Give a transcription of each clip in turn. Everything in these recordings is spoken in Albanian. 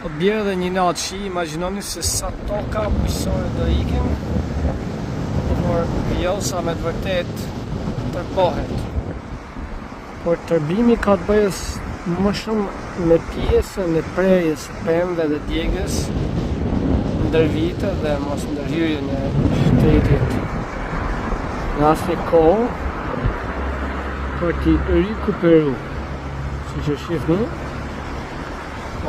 Po bjerë dhe një natë shi, imagjinoni se sa toka bujësore do ikim, por jo sa me të vërtet tërbohet. Por tërbimi ka të bëjës më shumë me pjesën e prerjes së pemëve dhe djegës ndër vite dhe mos ndërhyrjen e shtetit në asnjë kohë për t'i rikuperu. Si që shifni,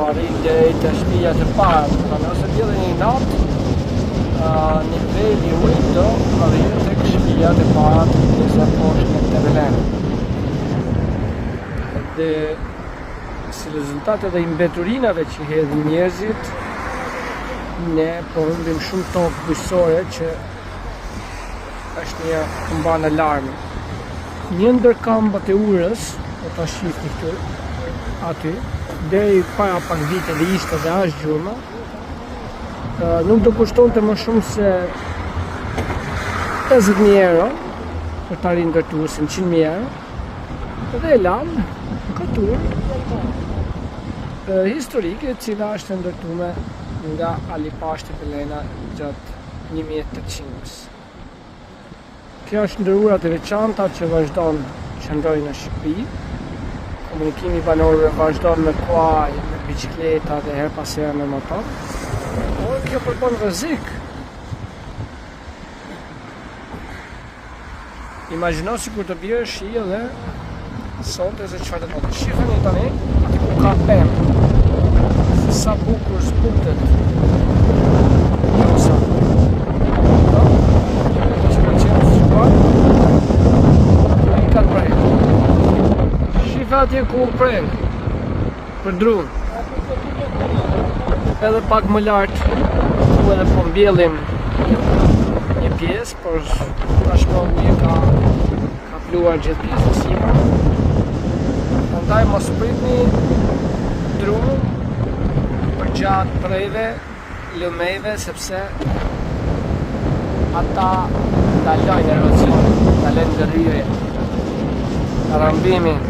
arrin deri te shtëpia e parë, nëse vjen një natë, niveli i ujit do arrijë tek shtëpia e parë në poshtë të Belen. Dhe si rezultate dhe imbeturinave që hedhin njerëzit, ne po humbim shumë tokë bujësore që është një kumban alarmi. Një ndër kambat e urës, do ta shihni këtu, aty, deri para pak viteve ishte dhe ashtë gjurma, nuk do kushtonte më shumë se 50.000 euro për ta rindërtuar, 100.000 euro, dhe e lanë ka turë historike, e cila është ndërtuar nga Ali Pashti Belena gjatë 1800-s. Kjo është ndër urat e veçanta që vazhdon qëndrojnë në Shqipëri. Komunikimi banorëve vazhdon me kuaj, me biçikleta dhe her pas here me motor. Por kjo përbën rrezik. Imagjino sikur të bjerë shi edhe sot e se çfarë do të shihni tani, aty ku ka pemë. Sa bukur zbutet. Sa. Atje ku preng për drum, edhe pak më lart ku edhe po mbjellim një pjesë, por tashmë uji ka pluar gjithë pjesën sipër. Prandaj mos pritni drumin përgjatë prejve, lëmejve, sepse ata ndalojnë erozion, ndalojnë ndërhyrje, rrëmbimin.